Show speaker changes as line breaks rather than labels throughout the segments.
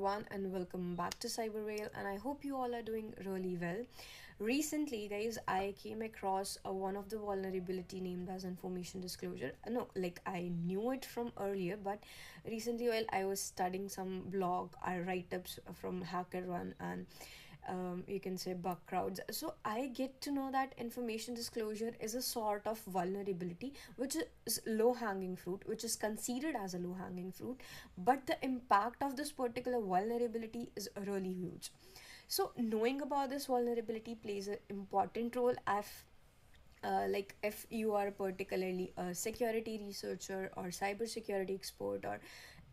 everyone, and welcome back to Cyberrail. And I hope you all are doing really well. Recently, guys, I came across one of the vulnerability named as information disclosure. No, like I knew it from earlier, but recently, while I was studying some blog write ups from HackerOne and you can say bug crowds, so I get to know that information disclosure is a sort of vulnerability which is low hanging fruit, which is considered as a low hanging fruit, but the impact of this particular vulnerability is really huge. So knowing about this vulnerability plays an important role like if you are particularly a security researcher or cybersecurity expert or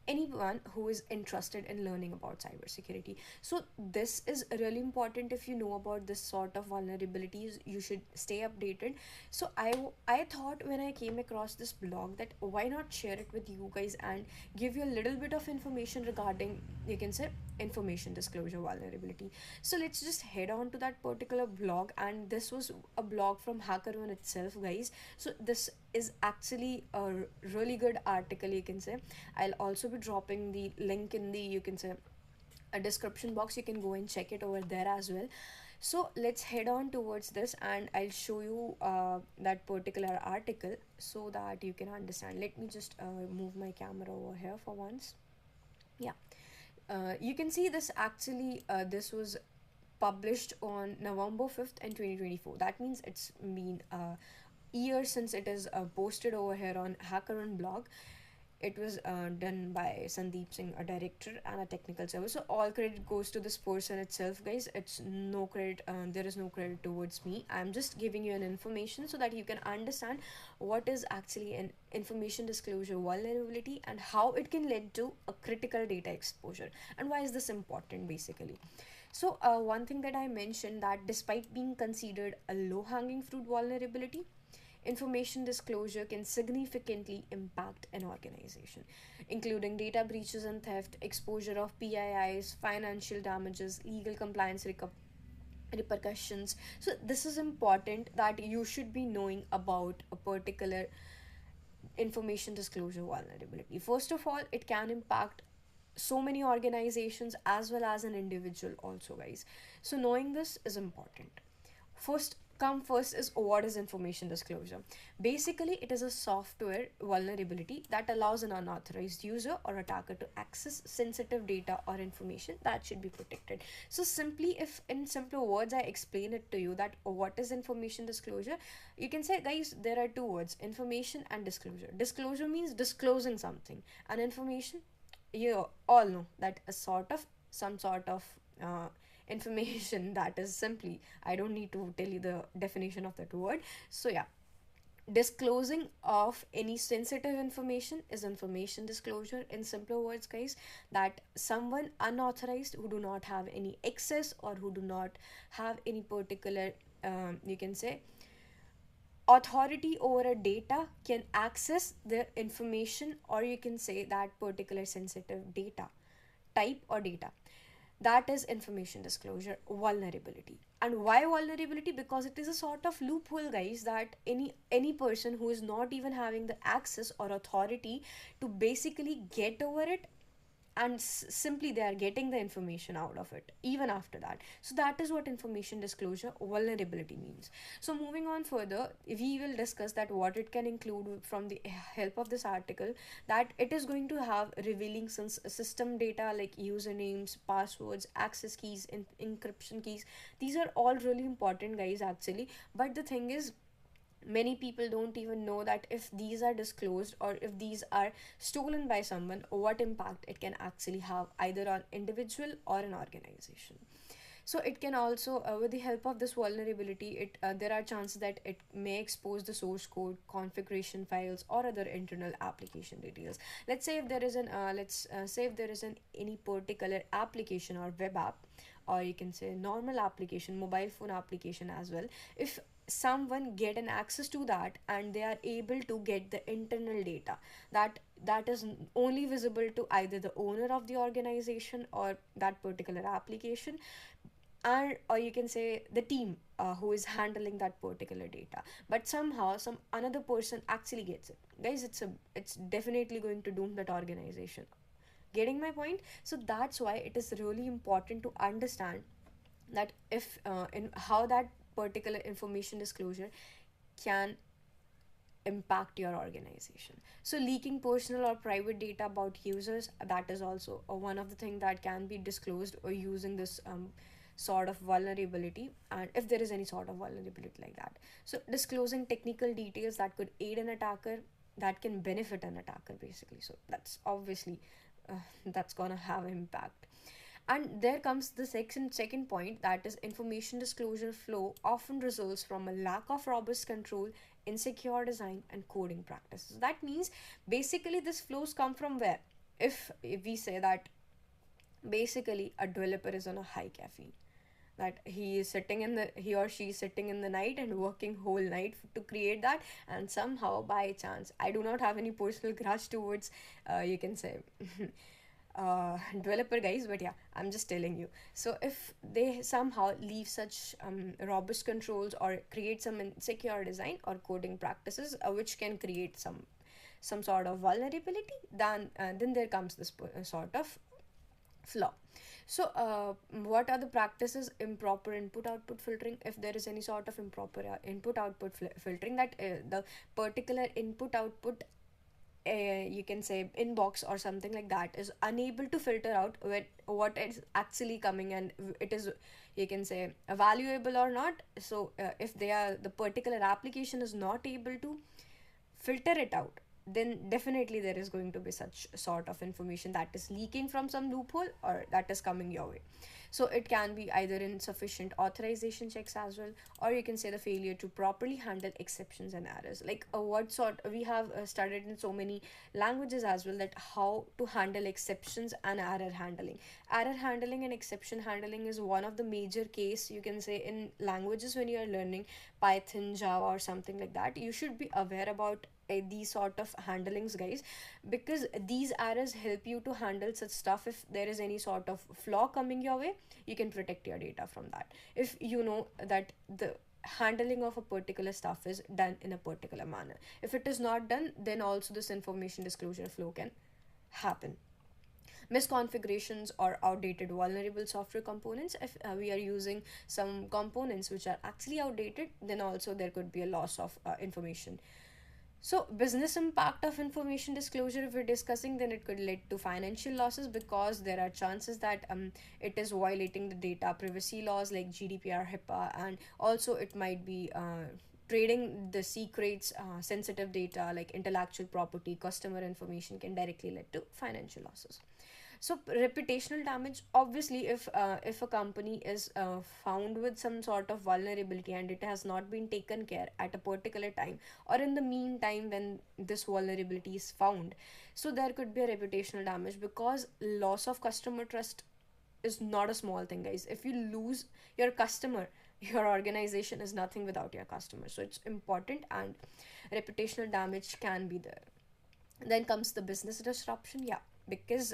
anyone who is interested in learning about cybersecurity. So this is really important. If you know about this sort of vulnerabilities, you should stay updated. So I thought when I came across this blog that why not share it with you guys and give you a little bit of information regarding, you can say, information disclosure vulnerability. So let's just head on to that particular blog, and this was a blog from HackerOne itself, guys. So this is actually a really good article, you can say. I'll also be dropping the link in the, you can say, a description box. You can go and check it over there as well. So let's head on towards this, and I'll show you that particular article so that you can understand. Let me just move my camera over here for once. Yeah, you can see this actually. This was published on November 5th and 2024. That means it's been a year since it is posted over here on HackerOne blog. It was done by Sandeep Singh, a director and a technical service. So all credit goes to this person itself, guys. It's no credit. There is no credit towards me. I'm just giving you an information so that you can understand what is actually an information disclosure vulnerability and how it can lead to a critical data exposure, and why is this important, basically. So one thing that I mentioned, that despite being considered a low hanging fruit vulnerability, information disclosure can significantly impact an organization, including data breaches and theft, exposure of PIIs, financial damages, legal compliance repercussions. So, this is important that you should be knowing about a particular information disclosure vulnerability. First of all, it can impact so many organizations as well as an individual, also, guys. So, knowing this is important. First is, what is information disclosure? Basically, it is a software vulnerability that allows an unauthorized user or attacker to access sensitive data or information that should be protected. So simply, if in simpler words I explain it to you that what is information disclosure, you can say, guys, there are two words: information and disclosure. Disclosure means disclosing something, and information, you all know that a sort of some sort of information that is simply, I don't need to tell you the definition of that word. So yeah, disclosing of any sensitive information is information disclosure. In simpler words, guys, that someone unauthorized who do not have any access or who do not have any particular you can say authority over a data can access the information, or you can say that particular sensitive data type or data. That is information disclosure vulnerability. And why vulnerability? Because it is a sort of loophole, guys, that any person who is not even having the access or authority to basically get over it, and simply they are getting the information out of it even after that. So that is what information disclosure vulnerability means. So moving on further, we will discuss that what it can include from the help of this article, that it is going to have revealing system data like usernames, passwords, access keys, encryption keys. These are all really important, guys, actually. But the thing is, many people don't even know that if these are disclosed or if these are stolen by someone, what impact it can actually have either on individual or an organization. So it can also with the help of this vulnerability, it there are chances that it may expose the source code, configuration files, or other internal application details. Let's say if there is an let's say if there is an any particular application or web app, or you can say normal application, mobile phone application as well. If someone get an access to that and they are able to get the internal data that is only visible to either the owner of the organization or that particular application, and or you can say the team who is handling that particular data, but somehow some another person actually gets it, guys, it's definitely going to doom that organization. Getting my point? So that's why it is really important to understand that if in how that particular information disclosure can impact your organization. So leaking personal or private data about users, that is also one of the things that can be disclosed or using this sort of vulnerability, and if there is any sort of vulnerability like that. So disclosing technical details that could aid an attacker, that can benefit an attacker basically. So that's obviously that's gonna have impact. And there comes the second point, that is information disclosure flow often results from a lack of robust control, insecure design, and coding practices. That means basically this flows come from where? If we say that basically a developer is on a high caffeine, that he or she is sitting in the night and working whole night to create that, and somehow by chance, I do not have any personal grudge towards you can say developer guys, but yeah, I'm just telling you. So if they somehow leave such robust controls or create some insecure design or coding practices which can create some sort of vulnerability, then there comes this sort of flaw. So what are the practices? Improper input output filtering. If there is any sort of improper input output filtering, that the particular input output you can say inbox or something like that is unable to filter out what is actually coming, and it is, you can say, valuable or not. So if they are, the particular application is not able to filter it out, then definitely there is going to be such sort of information that is leaking from some loophole or that is coming your way. So it can be either insufficient authorization checks as well, or you can say the failure to properly handle exceptions and errors. Like what sort we have studied in so many languages as well, that how to handle exceptions and error handling. Error handling and exception handling is one of the major case, you can say, in languages. When you are learning Python, Java, or something like that, you should be aware about these sort of handlings, guys, because these errors help you to handle such stuff. If there is any sort of flaw coming your way, you can protect your data from that. If you know that the handling of a particular stuff is done in a particular manner, if it is not done, then also this information disclosure flow can happen. Misconfigurations or outdated vulnerable software components. If we are using some components which are actually outdated, then also there could be a loss of information. So, business impact of information disclosure, if we're discussing, then it could lead to financial losses, because there are chances that it is violating the data privacy laws like GDPR, HIPAA, and also it might be trading the secrets, sensitive data like intellectual property, customer information, can directly lead to financial losses. So reputational damage, obviously, if a company is found with some sort of vulnerability and it has not been taken care at a particular time, or in the meantime when this vulnerability is found, so there could be a reputational damage, because loss of customer trust is not a small thing, guys. If you lose your customer, your organization is nothing without your customer. So it's important, and reputational damage can be there. Then comes the business disruption. Yeah, because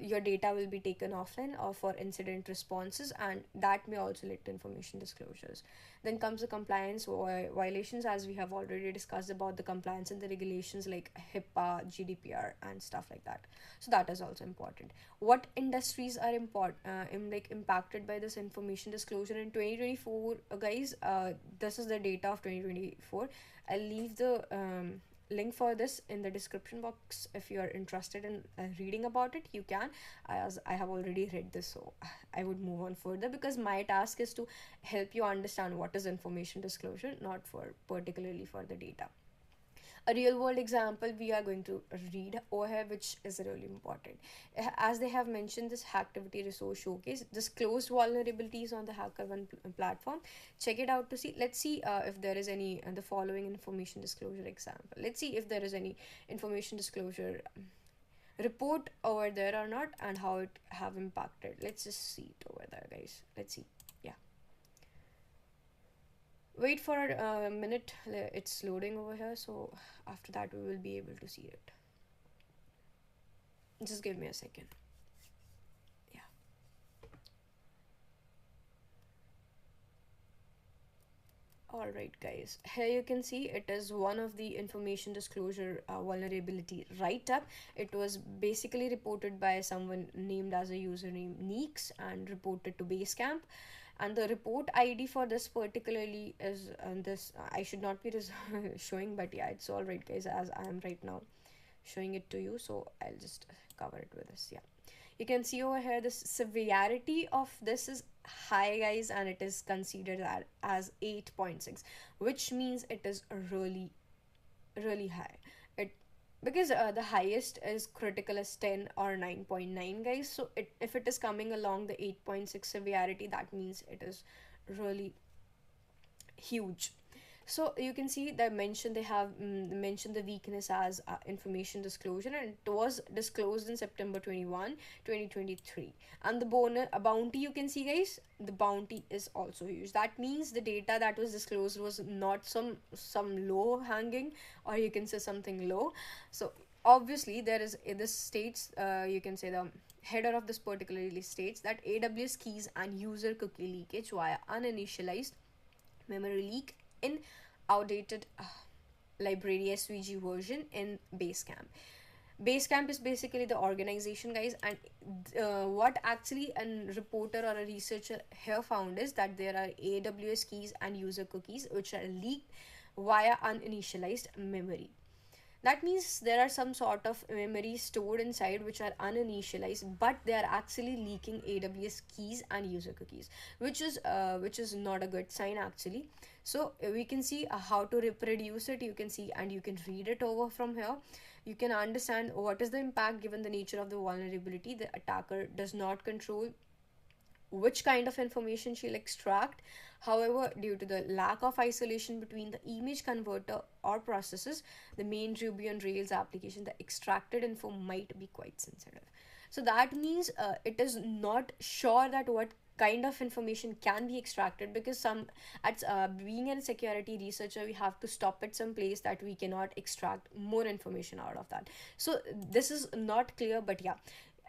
your data will be taken offline or for incident responses, and that may also lead to information disclosures. Then comes the compliance violations, as we have already discussed about the compliance and the regulations like HIPAA, GDPR, and stuff like that. So that is also important. What industries are impacted by this information disclosure in 2024, guys? This is the data of 2024. I'll leave the link for this in the description box. If you are interested in reading about it, you can, as I have already read this, so I would move on further, because my task is to help you understand what is information disclosure, not for particularly for the data. A real world example we are going to read over here, which is really important. As they have mentioned, this Hacktivity resource showcase disclosed vulnerabilities on the HackerOne platform. Check it out to see. Let's see if there is any the following information disclosure example. Let's see if there is any information disclosure report over there or not, and how it have impacted. Let's just see it over there, guys. Let's see. Yeah, wait for a minute, it's loading over here, so after that we will be able to see it. Just give me a second. Yeah. All right, guys. Here you can see it is one of the information disclosure vulnerability write up. It was basically reported by someone named as a username Neeks and reported to Basecamp. And the report ID for this particularly is this. I should not be showing, but yeah, it's all right, guys. As I am right now showing it to you, so I'll just cover it with this. Yeah, you can see over here the severity of this is high, guys, and it is considered as 8.6, which means it is really high. It because the highest is critical as 10 or 9.9, guys. So if it is coming along the 8.6 severity, that means it is really huge. So you can see that mentioned they have mentioned the weakness as information disclosure, and it was disclosed in September 21, 2023. And the bonus a bounty, you can see, guys, the bounty is also huge. That means the data that was disclosed was not some low hanging, or you can say something low. So obviously there is this states, you can say the header of this particularly states that AWS keys and user cookie leakage via uninitialized memory leak in outdated library SVG version in Basecamp. Basecamp is basically the organization, guys, and what actually a reporter or a researcher here found is that there are AWS keys and user cookies which are leaked via uninitialized memory. That means there are some sort of memory stored inside which are uninitialized, but they are actually leaking AWS keys and user cookies, which is not a good sign actually. So we can see how to reproduce it. You can see and you can read it over from here. You can understand what is the impact given the nature of the vulnerability. The attacker does not control which kind of information she'll extract. However, due to the lack of isolation between the image converter or processes, the main Ruby on Rails application, the extracted info might be quite sensitive. So that means it is not sure that what kind of information can be extracted, because some at being a security researcher, we have to stop at some place that we cannot extract more information out of that. So this is not clear, but yeah,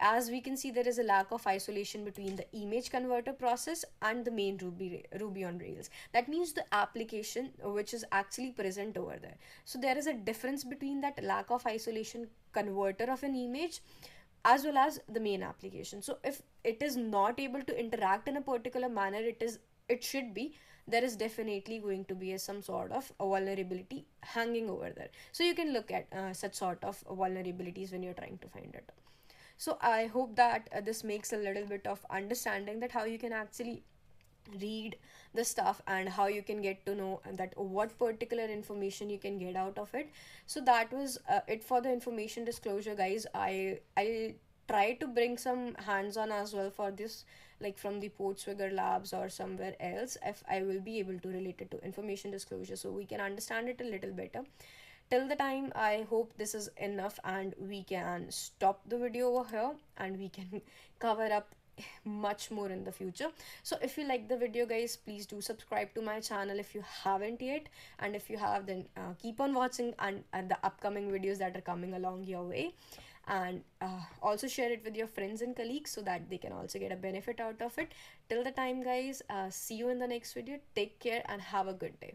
as we can see, there is a lack of isolation between the image converter process and the main Ruby on Rails. That means the application which is actually present over there. So there is a difference between that lack of isolation converter of an image as well as the main application. So if it is not able to interact in a particular manner, it should be, there is definitely going to be some sort of a vulnerability hanging over there. So you can look at such sort of vulnerabilities when you're trying to find it. So I hope that this makes a little bit of understanding that how you can actually read the stuff and how you can get to know that what particular information you can get out of it. So that was it for the information disclosure, guys. I'll try to bring some hands on as well for this, like from the Portswigger labs or somewhere else, if I will be able to relate it to information disclosure so we can understand it a little better. Till the time, I hope this is enough and we can stop the video over here and we can cover up much more in the future. So if you like the video, guys, please do subscribe to my channel if you haven't yet, and if you have, then keep on watching and the upcoming videos that are coming along your way. And also share it with your friends and colleagues so that they can also get a benefit out of it. Till the time, guys, see you in the next video. Take care and have a good day.